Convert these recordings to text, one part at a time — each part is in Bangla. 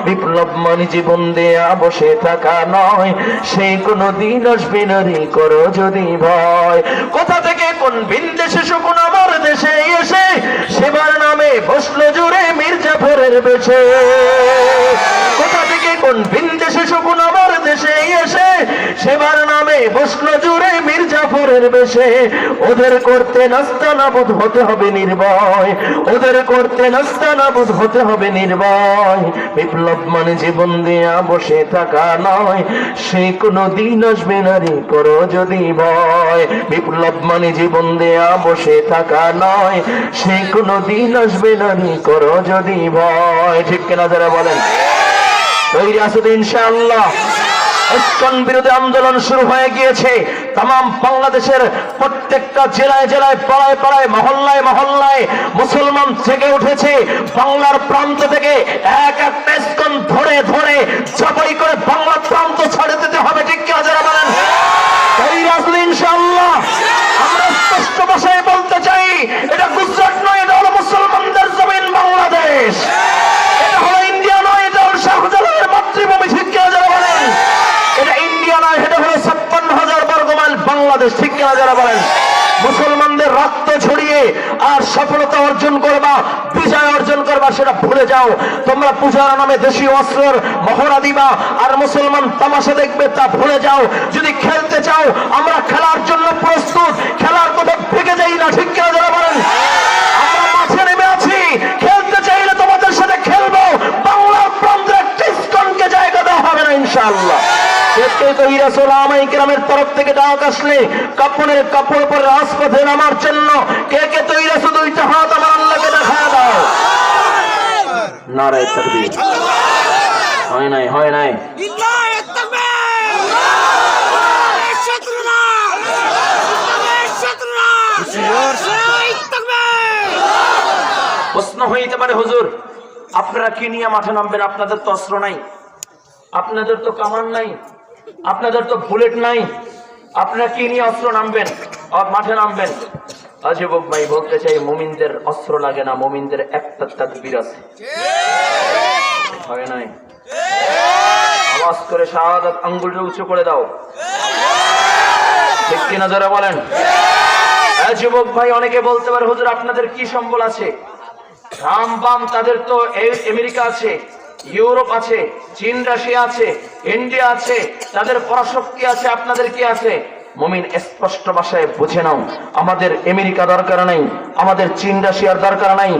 বিপ্লব মানে জীবন দেয়া বসে থাকা নয়, সেই কোনো দিন আসবে না রে করো যদি ভয়। কোথা থেকে কোন ভিনদেশে শকুন আমার দেশে এসে সেবার নামে বসলো জুড়ে মির্জাফরের বেশে। কোথা থেকে কোন ভিনদেশে শকুন আমার দেশে এসে সেবার নামে বসলো জুড়ে মির্জাফরের বেশে। ওদের করতে নাস্তানাবুদ হতে হবে নির্ভয়, ওদের করতে নাস্তানাবুদ হতে হবে নির্ভয়। বিপ্লব মানে জীবন দেয়া বসে থাকা নয়, সে কোনো দিন আসবে না রে করো যদি ভয়। বিপ্লব মানে জীবন দেয়া বসে থাকা নয়, সে কোনো দিন আসবে না রে করো যদি ভয়। ঠিক কিনা যারা বলেন? তৈরি আছো তো ইনশাআল্লাহ? ইসকন বিরোধী আন্দোলন শুরু হয়ে গিয়েছে। তাম বাংলাদেশের প্রত্যেকটা জেলায় জেলায় পাড়ায় পাড়ায় মহল্লায় মহল্লায় মুসলমান জেগে উঠেছে। বাংলার প্রান্ত থেকে এক একটা ইসকন ধরে ধরে জবাই করে বাংলার প্রান্ত ছাড়ে দিতে হবে। ঠিক কি যারা বলেন? তৈরি আছো ইনশাআল্লাহ? আমরা স্পষ্ট ভাষায় বলতে চাই, এটা গুজরাট নয়, এটা হলো মুসলমানদের জমিন বাংলাদেশ। এটা হলো ইন্ডিয়া নয়, এটা হলো শাহজালালের মাতৃভূমি। ঠিক কি যারা বলেন? এটা ইন্ডিয়া নয়, এটা হলো 56,000 বর্গ মাইল বাংলাদেশ। ঠিক কিনা যারা বলেন? মুসলমানদের রক্ত ঝরিয়ে আর সফলতা অর্জন করবা, বিজয় অর্জন করবা, সেটা ভুলে যাও। তোমরা পূজার নামে দেশীয় অস্ত্রের মহড়া দিবা আর মুসলমান তামাশা দেখবে, তা ভুলে যাও। যদি খেলতে চাও, আমরা খেলার জন্য প্রস্তুত, খেলার কথা ভেঙে যাই না। ঠিক কিনা যারা বলেন? আমরা মাঠে নেমে আছি, খেলতে চাইলে তোমাদের সাথে খেলবো। বাংলার প্রান্তে একটা ইসকনকে জায়গা দেওয়া হবে না ইনশাআল্লাহ। তরফ থেকে ডাক আসলে কাপড়ের কাপড় পরে রাজপথে নামার জন্য কে কে তৈরি আছো? দুইটা হাত আমার আল্লাহকে দেখা দাও। নারায়ে তাকবীর। হয় নাই, হয় নাই। প্রশ্ন হইতে পারে, হুজুর আপনারা কি নিয়ে মাঠে নামবেন? আপনাদের তো অস্ত্র নাই, আপনাদের তো কামান নাই, আপনাদের তো বুলেট নাই, আপনারা কি নিয়ে অস্ত্র নামবেন, মাঠে নামবেন? যুবক ভাই বলতে চাই, মুমিনদের অস্ত্র লাগে না, মুমিনদের একটা তাকবীর আছে। হয় নাই? আওয়াজ করে শাহাদাত আঙ্গুলটা উঁচু করে দাও। ঠিক কিনা যারা বলেন? যুবক ভাই অনেকে বলতে পারে, হুজুর আপনাদের কি সম্বল আছে? রাম বাম তাদের তো আমেরিকা আছে, ইউরোপ আছে, চীন রাশিয়া আছে, ইন্ডিয়া আছে, তাদের পরাশক্তি আছে, আপনাদের কি আছে? মুমিন স্পষ্ট ভাষায় বুঝে নাও, আমাদের আমেরিকা দরকার নাই, আমাদের চীন রাশিয়ার দরকার নাই,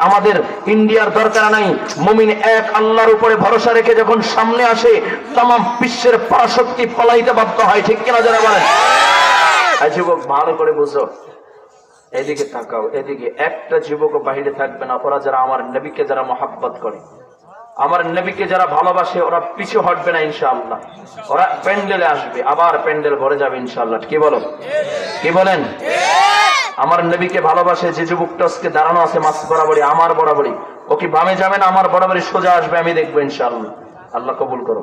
আমাদের ইন্ডিয়ার দরকার নাই। মুমিন এক আল্লাহর উপরে ভরসা রেখে যখন সামনে আসে, তামাম বিশ্বের পরাশক্তি পলাইতে বাধ্য হয়। ঠিক কিনা যারা বলেন? যুবক ভালো করে বুঝো, এদিকে তাকাও, এদিকে একটা যুবক বাহিরে থাকবে না। ওরা যারা আমার নবীকে যারা মহাব্বত করে, আমার নবীকে যারা ভালোবাসে, ওরা পিছু হটবে না ইনশাআল্লাহ। ওরা প্যান্ডেলে আসবে, আবার প্যান্ডেল ভরে যাবে ইনশাআল্লাহ। কি বলো? কি বলেন? আমার নবীকে ভালোবাসে যে যুবকটা আজকে দাঁড়ানো আছে মাছ বরাবরই, আমার বরাবরই, ও কি বামে যাবে না আমার বরাবরই সোজা আসবে? আমি দেখবো ইনশাআল্লাহ। আল্লাহ কবুল করো।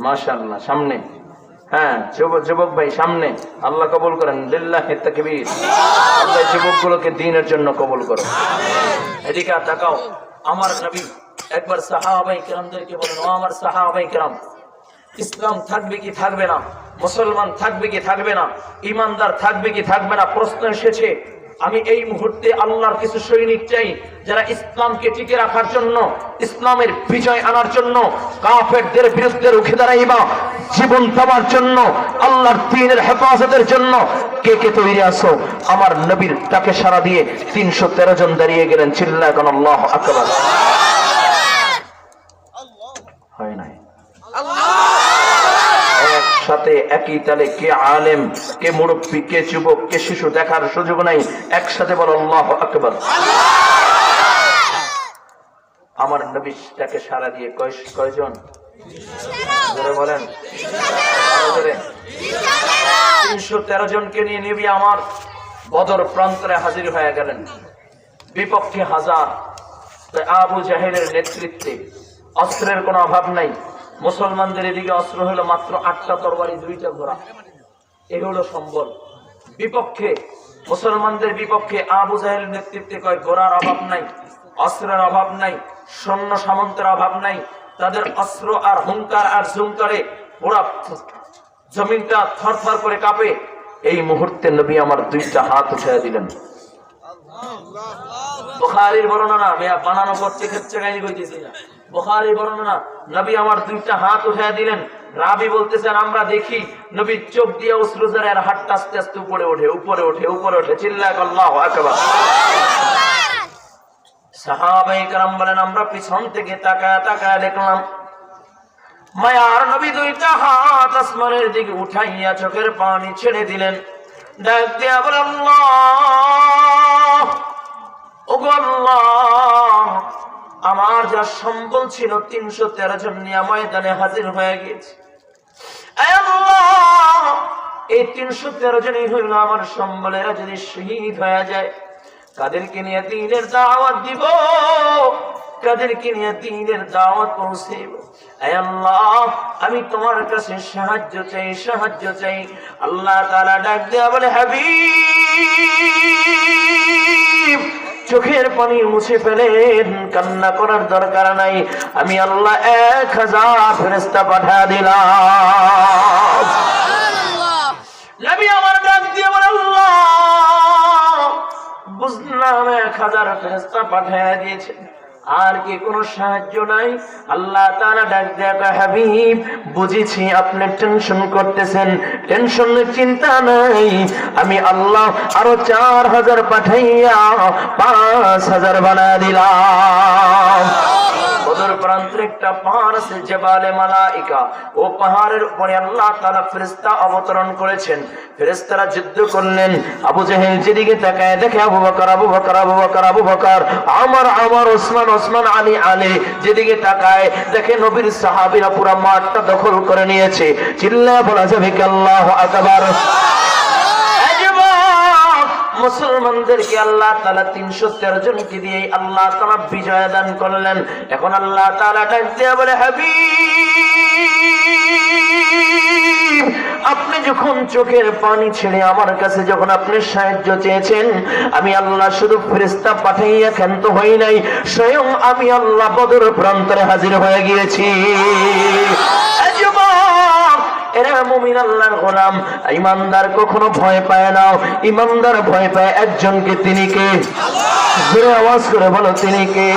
মাশাআল্লাহ। সামনে, হ্যাঁ যুবক ভাই সামনে, আল্লাহ কবুল করেন। লিল্লাহি তাকবীর। আল্লাহ যুবকগুলোকে দ্বীনের জন্য কবুল করো। এদিকে তাকাও, আমার নবী একবার সাহাবায়ে কেরামদেরকে বলেন, ও আমার সাহাবায়ে কেরাম, ইসলাম থাকবে কি থাকবে না? মুসলমান থাকবে কি থাকবে না? ইমানদার থাকবে কি থাকবে না? প্রশ্ন এসেছে। আমি এই মুহূর্তে আল্লাহর কিছু সৈনিক চাই, যারা ইসলামকে টিকে রাখার জন্য, ইসলামের বিজয় আনার জন্য, কাফেরদের বিরুদ্ধে রুখে দাঁড়াইবা, জীবন দেওয়ার জন্য, আল্লাহর দ্বীনের হেফাজতের জন্য কে কে তৈরি আছো? আমার নবীর ডাকে সাড়া দিয়ে 313 জন দাঁড়িয়ে গেলেন। চিল্লায় কোন আল্লাহু আকবার। হয় নাই? একসাথে একই তালে, কে আলেম, কে মুরব্বী, কে যুবক, কে শিশু দেখার সুযোগ নাই। একসাথে বলো আল্লাহু আকবার। আমার নবীর ডাকে সাড়া দিয়ে কয়জন? বলেন। 313 জনকে নিয়ে নবী আমার বদর প্রান্তরে হাজির হয়ে গেলেন। বিপক্ষে হাজার। আবু জাহেলের নেতৃত্বে, অস্ত্রের কোনো অভাব নাই। মুসলমানদের এদিকে অস্ত্র হলো মাত্র 8টা তরবারি, 2টা ঘোড়া, এ হলো সম্বল। বিপক্ষে, মুসলমানদের বিপক্ষে আবু জাহেলের নেতৃত্বে কয় ঘোড়ার অভাব নাই, অস্ত্রের অভাব নাই, সৈন্য সামন্তের অভাব নাই, তাদের অস্ত্র আর হুঙ্কার আর ঝুঙ্কারে পুরা জমিনটা থরথর করে কাঁপে। এই মুহূর্তে নবী আমার দুইটা হাত উঠিয়ে দিলেন। বুখারীর বর্ণনা, মেয়া বানানো করতে ক্ষেত্রে গাইনি কইতেছি না, বুখারীর বর্ণনা, নবী আমার দুইটা হাত উঠিয়ে দিলেন। রাবি বলতেছেন আমরা দেখি নবীর চোখ দিয়ে অশ্রু ঝরে আর হাতটা আস্তে আস্তে উপরে ওঠে, উপরে ওঠে, উপরে ওঠে। চিল্লায় আল্লাহু আকবার। সাহাবায়ে কেরাম বলেন আমরা পিছন থেকে তাকায় তাকায় দেখলাম মায়ার নবী দুইটা হাত আসমানের দিকে উঠাইয়া চোখের পানি ছেড়ে দিলেন। ডাক দিয়া বলে আল্লাহ, ওগো আল্লাহ, আমার যা সম্বল ছিল 313 জন নিয়ে ময়দানে হাজির হয়ে গেছে। আয় আল্লাহ, এই 313 জনই হইল আমার সম্বলেরা যদি শহীদ হয়ে যায়, কাদেরকে নিয়ে দ্বীনের দাওয়াত দিব, কাদেরকে নিয়ে দ্বীনের দাওয়াত পৌঁছাইব। আয় আল্লাহ, আমি তোমার কাছে সাহায্য চাই, সাহায্য চাই। আল্লাহ তাআলা ডাক দেয়া বলে হাবিব, চোখের পানি মুছে ফেলেন, কান্না করার দরকার নাই, আমি আল্লাহ 1000 ফেরেশতা পাঠিয়ে দিলাম। নবী আমার ডাক দিয়ে বলে আল্লাহ, বুঝলাম 1000 ফেরেশতা পাঠিয়ে দিয়েছেন, আর কি কোনো সাহায্য নাই? আল্লাহ তাআলা ডাক দেয়া হাবিব, বুঝেছি আপনি টেনশন করতেছেন, টেনশনের চিন্তা নাই, আমি আল্লাহ আরো 4000 পাঠাইয়া 5000 বানায় দিলাম। বদর প্রান্তের একটা পাহাড় আছে জেবালে মালাইকা, ও পাহাড়ের উপরে আল্লাহ তাআলা ফেরেশতা অবতরণ করেছেন। ফেরেশতারা যুদ্ধ করলেন। আবু জাহেল যেদিকে তাকায় দেখে আবু বকর, আবু বকর, আবু বকর, আবু বকর, আমার আমার, ওসমান, ওসমান, আলী, আলী। যেদিকে তাকায় দেখে নবীর সাহাবীরা পুরো মাঠটা দখল করে নিয়েছে। চিল্লায়া বলা যাবে কি আল্লাহু আকবার। মুসলমানদেরকে আল্লাহ তাআলা 313 জনকে দিয়ে আল্লাহ তাআলা বিজয় দান করলেন। এখন আল্লাহ তাআলা ডাক দিয়ে বলে হাবিব, আপনি যখন চোখের পানি ছেড়ে আমার কাছে যখন আপনি সাহায্য চেয়েছেন, আমি আল্লাহ শুধু ফেরেশতা পাঠাইয়া ক্ষান্ত হই নাই, স্বয়ং আমি আল্লাহ বদর প্রান্তরে হাজির হয়ে গিয়েছি। এরা মুমিন আল্লাহর গোলাম, ঈমানদার কখনো ভয় পায় না। ঈমানদার ভয় পায় একজনকে, তিনি কে? জোরে আওয়াজ করে বলো, তিনি কে?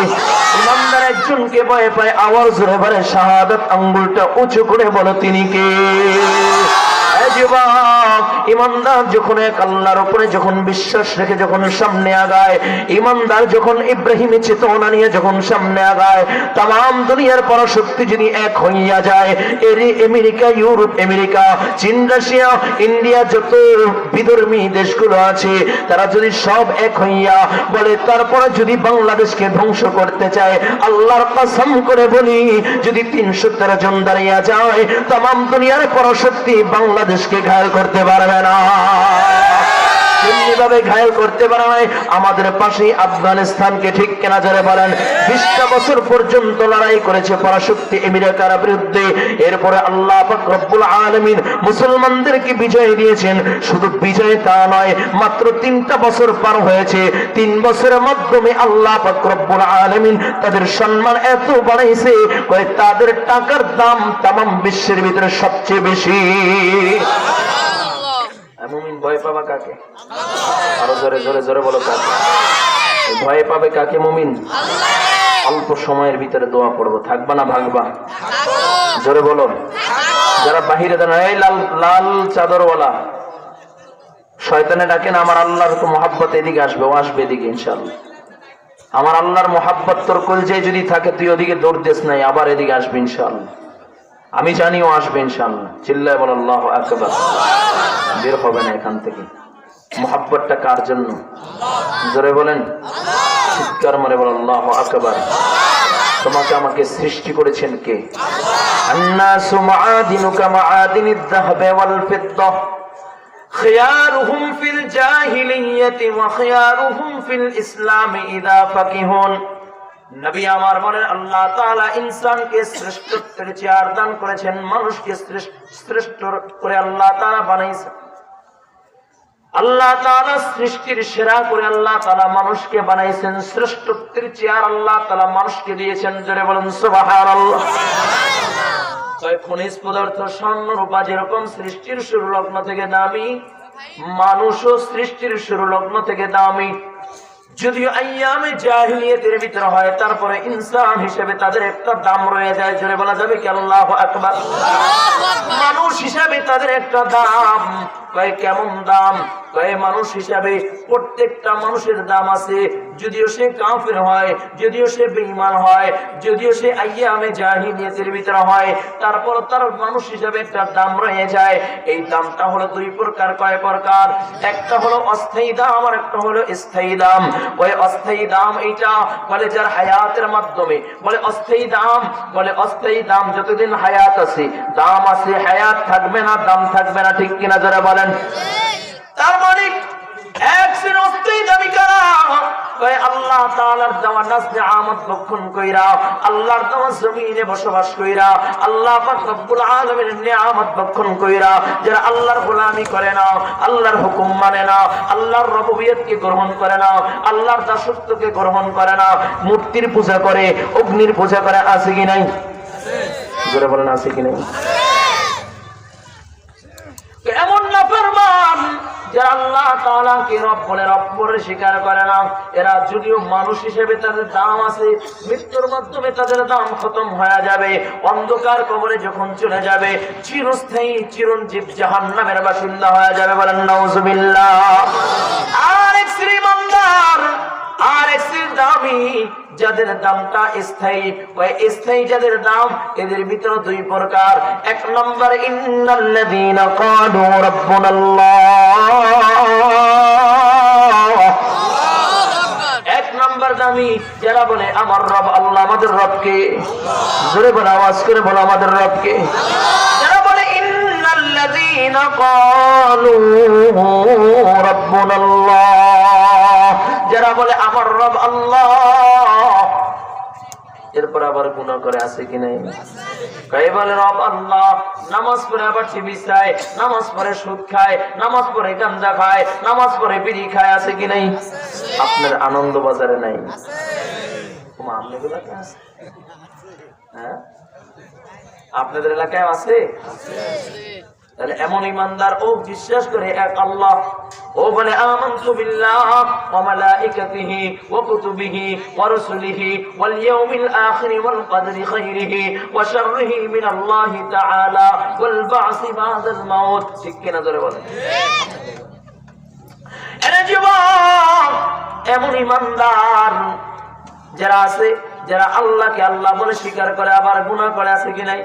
ঈমানদার একজনকে ভয় পায়, আওয়াজ জোরে বলে শাহাদাত আঙ্গুলটা উঁচু করে বলো, তিনি কে? ঈমানদার যখন এক আল্লাহর উপরে যখন বিশ্বাস রেখে যখন সামনে আগায়, ঈমানদার যখন ইব্রাহিমের চেতনা নিয়ে যখন সামনে আগায়, তাম দুনিয়ার পরাশক্তি যদি এক হইয়া যায়, এর আমেরিকা, ইউরোপ, আমেরিকা, চীন, রাশিয়া, ইন্ডিয়া, যত বিধর্মী দেশগুলো আছে, তারা যদি সব এক হইয়া বলে তারপরে যদি বাংলাদেশকে ধ্বংস করতে চায়, আল্লাহর কসম করে বলি, যদি 313 জন দাঁড়িয়ে যায়, তাম দুনিয়ার পরাশক্তি বাংলাদেশকে ঘায়ল করতে পারবে না। এমনিভাবে ঘায়ল করতে পারে নাই আমাদের পাশে আফগানিস্তানকে, ঠিক কেনা জোরে বলেন? 20টা বছর পর্যন্ত লড়াই করেছে পরাশক্তি আমেরিকার বিরুদ্ধে। এরপরে আল্লাহ পাক রব্বুল আলামিন মুসলমানদেরকে বিজয় দিয়েছেন। শুধু বিজয় তা নয়, মাত্র 3টা বছর পার হয়েছে, 3 বছরের মাধ্যমে আল্লাহ পাক রব্বুল আলামিন তাদের সম্মান এত বাড়াইছে, তাদের টাকার দাম তামাম বিশ্বের ভিতরে সবচেয়ে বেশি। মুমিন ভয় পাবা কাকে? আরো জোরে জোরে জোরে বলো, কাকে ভয় পাবে? কাকে? মুমিন। অল্প সময়ের ভিতরে দোয়া পড়বো, থাকবা না ভাগবা? জোরে বলো। যারা বাহিরে দাঁড়ায়, এই লাল লাল চাদরওয়ালা, শয়তানে ডাকে না, আমার আল্লাহর তো মহাব্বত এদিকে আসবে, ও আসবে এদিকে ইনশাআল্লাহ। আমার আল্লাহর মহাব্বত তোর কলজায় যদি থাকে, তুই ওদিকে দৌড় দিস নাই, আবার এদিকে আসবে ইনশাআল্লাহ। আমি জানি ও আসবে ইনশাআল্লাহ। চিল্লায় বল আল্লাহু আকবার। বের হবে না এখান থেকে। মহাব্বতটা কার জন্য? জোরে বলেন, চিৎকার মারে বল আল্লাহু আকবার। তোমাকে আমাকে সৃষ্টি করেছেন কে? আন্নাসু মাআদিনুকা মাআদিনিদ যাহাবি ওয়াল ফিদ্দাহ, খিয়ারুহুম ফিল জাহিলিয়্যাতি ওয়া খিয়ারুহুম ফিল ইসলামি ইযা ফাকিহুন। নবী আমার বলেন, আল্লাহ তাআলা ইনসানকে শ্রেষ্ঠত্বের চেয়ার দান করেছেন, মানুষকে শ্রেষ্ঠ করে আল্লাহ তাআলা বানাইছেন। আল্লাহ তাআলা সৃষ্টির সেরা করে আল্লাহ তাআলা মানুষকে বানাইছেন, শ্রেষ্ঠত্বের চেয়ার আল্লাহ তাআলা মানুষকে দিয়েছেন। জোরে বলুন সুবহানাল্লাহ। তাই খনিজ পদার্থ স্বর্ণ রূপা যেরকম সৃষ্টির শুরু লগ্ন থেকে দামি, মানুষও সৃষ্টির শুরু লগ্ন থেকে দামি। যদিও আইয়ামে জাহিলিয়াতের ভিতরে হয়, তারপরে ইনসান হিসেবে তাদের একটা দাম রয়ে যায়। জোরে বলা যাবে কি আল্লাহু আকবার। মানুষ হিসাবে তাদের একটা দাম। কয় কেমন দাম? কয় মানুষ হিসাবে প্রত্যেকটা মানুষের দাম আছে। যদিও সে কাফির হয়, যদিও সে বেঈমান হয়, যদিও সে আইয়ামে জাহিলিয়াতের ভিতরে হয়, তারপর তার মানুষ হিসাবে একটা দাম রয়ে যায়। এই দামটা হলো দুই প্রকার। কয় প্রকার? একটা হলো অস্থায়ী দাম আর একটা হলো স্থায়ী দাম। ওই অস্থায়ী দাম এইটা বলে যার হায়াতের মাধ্যমে, বলে অস্থায়ী দাম, বলে অস্থায়ী দাম যতদিন হায়াত আছে দাম আছে, হায়াত থাকবে না দাম থাকবে না। ঠিক কিনা যারা বলেন? তার মানে এক শ্রেণী অস্থায়ী দাবি কারা? আল্লাহ তাআলার দেওয়া নাজলে আমত ভক্ষণ কইরা, আল্লাহর দেওয়া জমিনে বসবাস কইরা, আল্লাহ পাক রব্বুল আলামিনের নিয়ামত ভক্ষণ কইরা যারা আল্লাহর গোলামি করে না, আল্লাহর হুকুম মানে না, আল্লাহর রুবুবিয়তকে গ্রহণ করে না, আল্লাহর দাসত্বকে গ্রহণ করে না, মূর্তির পূজা করে, অগ্নির পূজা করে, আছে কি নাই? জোরে বলেন আছে কি নাই? এমন নাফরমান যারা আল্লাহ তাআলাকে রব বলে স্বীকার করে না, এরা যদিও মানুষ হিসেবে তাদের দাম আছে, মৃত্যুর মাধ্যমে তাদের দাম খতম হয়ে যাবে। অন্ধকার কবরে যখন চলে যাবে, চিরস্থায়ী চিরঞ্জীব জাহান্নামের বাসিন্দা হয়ে যাবে। বলেন নাউজুবিল্লাহ। আর এক শ্রীমানদার, আর এক শ্রী দামি যাদের দামটা স্থায়ী, ওই স্থায়ী যাদের দাম, এদের ভিতরে দুই প্রকার। এক নম্বর ইন্নাল্লাযীনা ক্বালু রাব্বুনাল্লাহ। এক নম্বর দামি যারা বলে আমার রব আল্লাহ। আমাদের রবকে জোরে বলে, আওয়াজ করে বলো আমাদের রবকে। যারা বলে ইন্নাল্লাযীনা ক্বালু রাব্বুনাল্লাহ, যারা বলে আমার রব আল্লাহ, এরপর আবার গুনাহ করে, আছে কি নাই? কই বলে রব আল্লাহ, নামাজ পড়ে আবার টিভি চায়, নামাজ পড়ে সুদ খায়, নামাজ পড়ে গাঁজা খায়, নামাজ পড়ে বিড়ি খায়, আছে কি নাই? আপনার আনন্দ বাজারে নাই? আপনাদের এলাকায় আছে? হ্যাঁ, আপনাদের এলাকায় আছে? তাহলে এমন ইমানদার ও বিশ্বাস করে এক আল্লাহ, ও বলে আমানতু বিল্লাহ ওয়া মালাইকাতিহি ওয়া কুতুবিহি ওয়া রাসূলিহি ওয়াল ইয়াউমিল আখির ওয়াল কদরি খাইরিহি ওয়া শাররিহি মিনাল্লাহি তাআলা ওয়াল বা'সি বা'দাল মাউত। ঠিক কিনা জোরে বলেন? এরা যুবক এমন ইমানদার যারা আছে, যারা আল্লাহকে আল্লাহ বলে স্বীকার করে আবার গুনাহ করে, আছে কি নাই?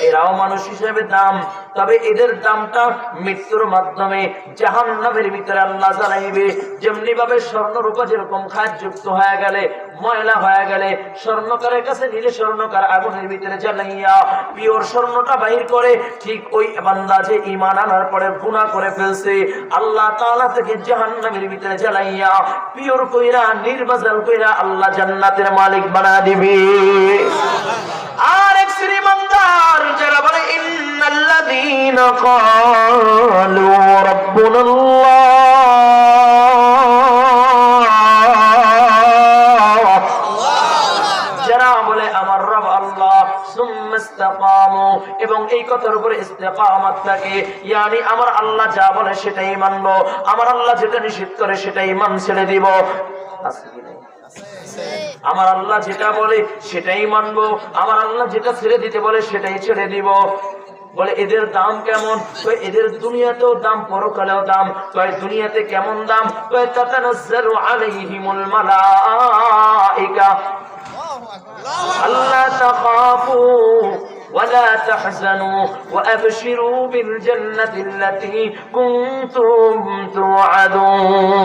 এরাও মানুষ হিসেবে দাম, তবে এদের দামটা মৃত্যুর মাধ্যমে জাহান্নামের ভিতরে আল্লাহ জ্বালাইবে। যেমনি ভাবে স্বর্ণ রূপা যেরকম খাদ্যযুক্ত হয়ে গেলে, ময়লা হয়ে গেলে স্বর্ণকারের কাছে নিলে স্বর্ণকার আগুনের ভিতরে জ্বালাইয়া পিওর স্বর্ণটা বাহির করে, ঠিক ওই বান্দা যে ঈমান আনার পরে গুনাহ করে ফেলছে, আল্লাহ তাআলা থেকে জাহান্নামের ভিতরে জ্বালাইয়া পিওর কইরা নির্বাচন কইরা আল্লাহ জান্নাতের মালিক বানা দিবে। আর এক শ্রীমানদার যারা বলে ইন্নাল্লাযীনা ক্বালু রাব্বুনাল্লাহ, যারা বলে আমার রব আল্লাহ, সুম্মা ইসতাকামু, এবং এই কথার উপরে ইস্তেকামত থাকে, ইয়ানি আমার আল্লাহ যা বলে সেটাই মানবো, আমার আল্লাহ যেটা নিষেধ করে সেটাই মান ছেড়ে দিব। আছে কি নাই? আমার আল্লাহ যেটা বলে সেটাই মানবো, আমার আল্লাহ যেটা ছেড়ে দিতে বলে সেটাই ছেড়ে দিব। বলে এদের দাম কেমন? এদের দুনিয়াতেও দাম, পরকালেও দাম। দুনিয়াতে কেমন দাম? তাতানাজ্জালু আলাইহিমুল মালাইকা আল্লা তাখাফু ولا تحزنوا وأبشروا بالجنة التي كنتم توعدون।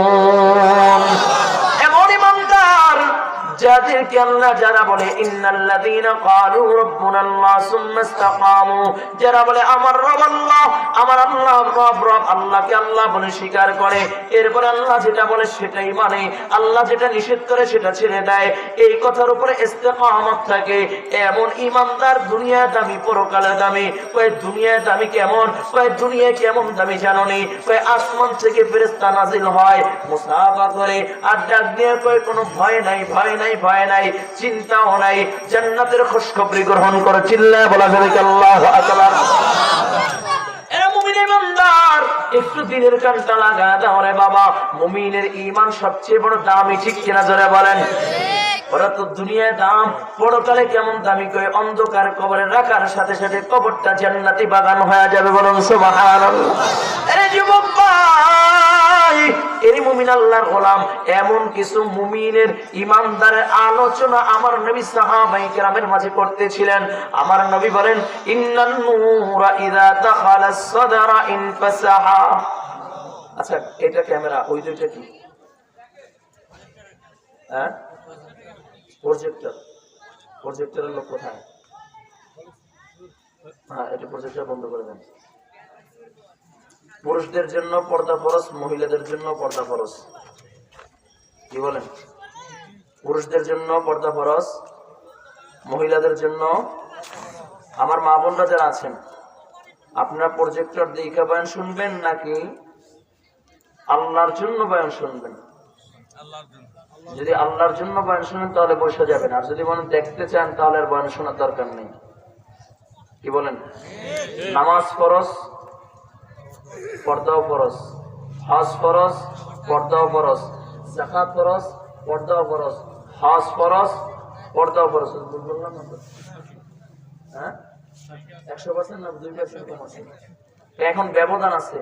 এমন ইমানদার যাদেরকে আল্লাহ যারা বলে ইন্নাল্লাযীনা ক্বালু রাব্বুনাল্লাহ সুম্মা ইসতাকামু, যারা বলে আমার রব আল্লাহ, আমার আল্লাহ রব, আল্লাহকে আল্লাহ বলে স্বীকার করে, এরপর আল্লাহ যেটা বলে সেটাই মানে, আল্লাহ যেটা নিষেধ করে সেটা ছেড়ে দেয়, এই কথার উপরে ইস্তেকামত থাকে, এমন ঈমানদার দুনিয়া দামি পরকালে দামি। কয় দুনিয়া দামি কেমন? কয় দুনিয়া কেমন দামি জানো নি? কয় আসমান থেকে ফেরেশতা নাজিল হয় মুসাফা করে আর ডাক দিয়ে কয় কোনো ভয় নাই, ভয় নাই, ভয় নাই, চিন্তাও নাই, জান্নাতের খুশখবরি গ্রহণ করে। চিল্লায় বলা যাবে কি আল্লাহু আকবার। একটু দিনের কানটা লাগা দাও রে বাবা, মুমিনের ঈমান সবচেয়ে বড় দামি, ঠিক কিনা জোরে বলেন? ওরা তো দুনিয়ায় দাম, পরকালে কেমন দামি করে অন্ধকার কবরে রাখার সাথে সাথে কবরটা জান্নাতি বাগান হয়ে যাবে। বলুন সুবহানাল্লাহ। আরে যুবক ভাই, এর মুমিন আল্লাহর গোলাম, এমন কিছু মুমিনের ঈমানদারের আলোচনা আমার নবী সাহাবায়ে কেরামের মাঝে করতেছিলেন। আমার নবী বলেন ইন্নান নূরা ইযা দাখালাস সাদরা ইনফাসাহা। আচ্ছা এটা ক্যামেরা, ওই দুইটা কি? হ্যাঁ প্রজেক্টর, প্রজেক্টরের লোক কোথায়? হ্যাঁ এটা প্রজেক্টর বন্ধ করে দেন। পুরুষদের জন্য পর্দা ফরজ, মহিলাদের জন্য পর্দা ফরজ। কি বলেন? পুরুষদের জন্য পর্দা ফরজ, মহিলাদের জন্য। আমার মা বোনরা যারা আছেন, আপনারা প্রজেক্টর দেখে বয়ান শুনবেন নাকি আল্লাহর জন্য বয়ান শুনবেন? যদি আল্লাহর জন্য বয়ান শুনেন তাহলে বসে যাবেন, আর যদি মনে দেখতে চান তাহলে আর বয়ান শোনার দরকার নেই। কি বলেন? নামাজ ফরজ, পর্দাও ফরজ, হজ ফরজ, পর্দাও ফরজ, যাকাত ফরজ, পর্দাও ফরজ, হজ ফরজ, পর্দাও ফরজ। বললাম না? হ্যাঁ 100% না 2% কম আছে। এখন ব্যবধান আছে।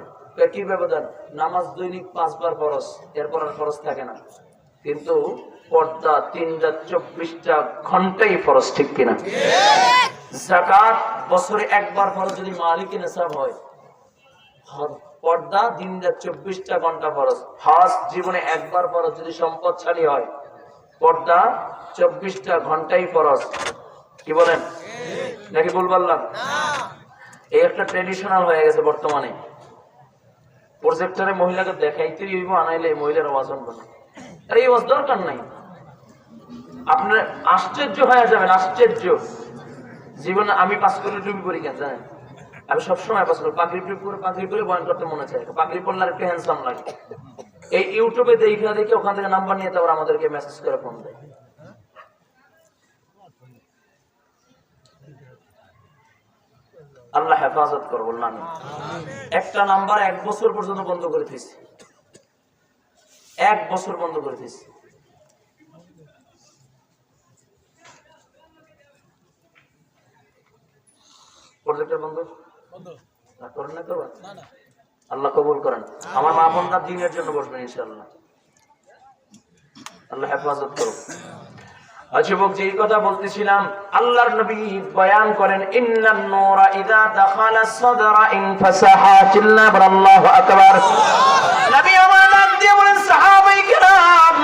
কি ব্যবধান? নামাজ দৈনিক 5 বার ফরজ, এরপর আর ফরজ থাকে না, কিন্তু পর্দা 3/24 ঘন্টাই ফরজ, ঠিক কিনা? যাকাত বছরে একবার ফরজ যদি মালিক নিসাব হয়, পর্দা 3/24 ঘন্টা ফরজ। হজ জীবনে একবার ফরজ যদি সম্পদশালী হয়, পর্দা 24 ঘন্টাই ফরজ। কি বলেন? নাকি ভুল বললাম? এই একটা ট্রেডিশনাল হয়ে গেছে বর্তমানে। প্রজেক্টরে মহিলাকে দেখাইতে হইব, আনাইলে মহিলার আওয়াজ আনবে না। আর এই আওয়াজ দরকার নাই। আপনার আশ্চর্য হয়ে যাবেন, আশ্চর্য। জীবনে আমি 5 করে টুপি পরি কেন জানেন? আমি সবসময় পাস করি, পাগড়ি পরে বয়ান করতে মনে চায়, পাগড়ি পরলে আর একটু হ্যান্ডসাম লাগে। এই ইউটিউবে দেখে ওখান থেকে নাম্বার নিয়ে তারপর আমাদেরকে মেসেজ করে ফোন দেয়। আল্লাহ হেফাজত করবো না। আমি একটা নাম্বার 1 বছর পর্যন্ত বন্ধ করে দিয়েছি, 1 বছর বন্ধ করে দিয়েছি। প্রজেক্টর বন্ধ করেন না, করবেন? আল্লাহ কবুল করেন। আমার মা বোনরা দিনের জন্য বসবেন ইনশাআল্লাহ। আল্লাহ হেফাজত করুন। যুবক, যেই কথা বলতেছিলাম, আল্লাহর নবী বয়ান করেন ইন্নান নূরা ইযা দাখালাস সাদরা ইনফাসাহা। চিল্লাহ আল্লাহু আকবার। নবী আমার নাম দিয়ে বলেন সাহাবায়ে কেরাম,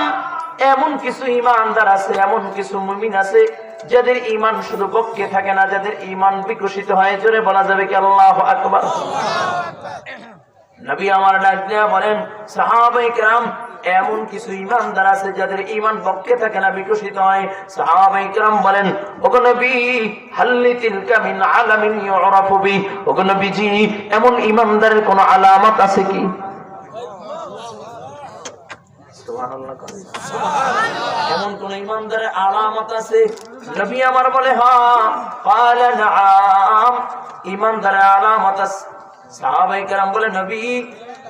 এমন কিছু ঈমানদার আছে, এমন কিছু মুমিন আছে যাদের ঈমান শুধু পক্ষে থাকে না, যাদের ঈমান বিকশিত হয়। জোরে বলা যাবে কি আল্লাহু আকবার। নবী আমার ডাক দিয়া বলেন সাহাবায়ে কেরাম, এমন কিছু ঈমানদার আছে যাদের ঈমান পক্ষে থাকে না, বিকশিত হয়। সাহাবায়ে কেরাম বলেন ওগো নবী, হাল্লি তিলকা মিন আলামিন ইউরাফু বি। ওগো নবীজি, এমন ঈমানদারের কোন আলামত আছে কি? সুবহানাল্লাহ। এমন কোন ঈমানদারের আলামত আছে? নবী আমার বলে হ্যাঁ। ক্বালা নাআম, ঈমানদারের আলামত আছে। সাহাবায়ে কেরাম বলে নবী,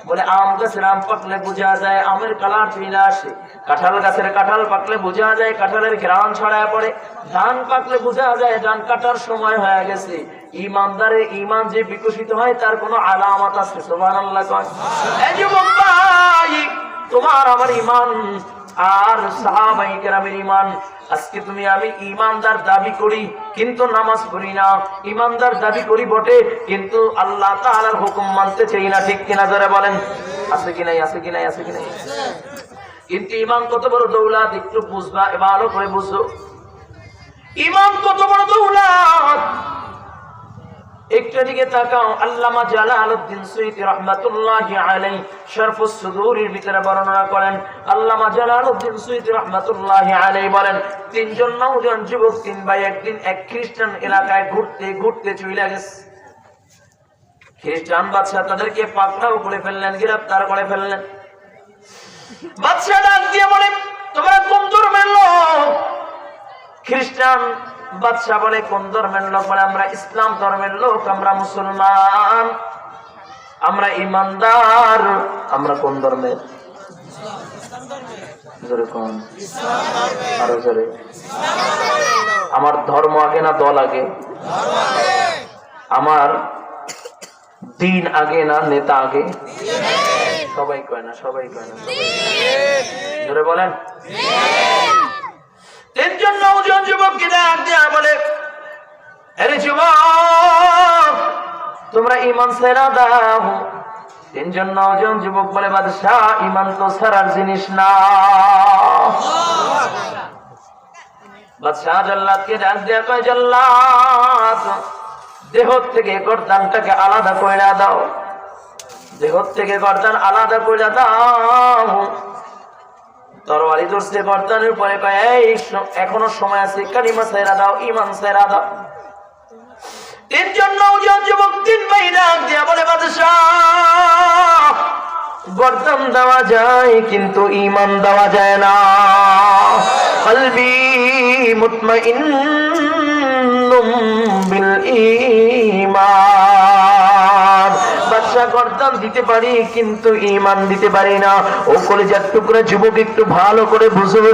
বলে আম গাছের আম পাকলে বোঝা যায় আমের কালার চলে আসে, কাঁঠাল গাছের কাঁঠাল পাকলে বোঝা যায় কাঁঠালের ঘ্রাণ ছড়ায় পড়ে, ধান পাকলে বোঝা যায় ধান কাটার সময় হয়ে গেছে। ঈমানদারের ঈমান যে বিকশিত হয় তার কোনো আলামত আছে। সুবহানাল্লাহ। এই যুবক ভাই, তোমার আমার ঈমান আর সাহাবায়ে কেরামের ঈমান, আজকে তুমি আমি ঈমানদার দাবি করি কিন্তু নামাজ পড়ি না, ঈমানদার দাবি করি বটে কিন্তু আল্লাহ তাআলার হুকুম মানতে চাই না, ঠিক কিনা? যারা বলেন আছে কি নাই, আছে কি নাই, আছে কি নাই? কিন্তু ইমান কত বড় দৌলত একটু বুঝবা, ভালো করে বুঝো। ইমান কত বড় দৌলত একটু দিকে তাকাও। আল্লামা জালালউদ্দিন সুয়ুতী রাহমাতুল্লাহি আলাইহি শরফুস সুদূরের ভিতরে বর্ণনা করেন। আল্লামা জালালউদ্দিন সুয়ুতী রাহমাতুল্লাহি আলাইহি বলেন, তিনজন নওজোয়ান যুবক তিন ভাই একদিন এক খ্রিস্টান এলাকায় ঘুরতে ঘুরতে চলে গেছে। খ্রিস্টান বাদশা তাদেরকে পাকড়াও করে ফেললেন, গ্রেফতার করে ফেললেন। বাদশা ডাক দিয়ে বলে, তোমরা কোন ধর্মের লোক? খ্রিস্টান বাদশা বলে, কোন ধর্মের লোক? বলে, আমরা ইসলাম ধর্মের লোক, আমরা মুসলমান, আমরা ইমানদার। আমরা কোন ধর্মের? জোরে কোন? আরো জোরে। আমার ধর্ম আগে না দল আগে? আমার দিন আগে না নেতা আগে? সবাই কয় না, সবাই কয় না, জোরে বলেন। তিনজন নওজোয়ান যুবককে ডাক দিয়া বলে, আরে যুবক, তোমরা ঈমান ছেড়ে দাও। তিনজন নওজোয়ান যুবক বলে, বাদশাহ, ঈমান তো ছাড়ার জিনিস না। বাদশাহ জাল্লাদকে ডাক দিয়া কয়, জাল্লাদ, দেহ থেকে গর্দানটাকে আলাদা করে দাও, দেহ থেকে গর্দান আলাদা করে দাও। তরবারি ধরছে গর্দানের উপরে, কয়, এই এখনো সময় আছে, কালিমা ছেড়ে দাও, ঈমান ছেড়ে দাও। তিনজন নওজোয়ান যুবক তিন ভাই ডাক দিয়া বলে, বাদশাহ, গর্দান দেওয়া যায় কিন্তু ঈমান দেওয়া যায় না। কলবি মুতমাইন্নুম বিল ঈমান। বাদশাহ, গর্দান দিতে পারি কিন্তু ঈমান দিতে পারি না। ও কলিজার টুকরা যুবক, একটু ভালো করে বুঝো।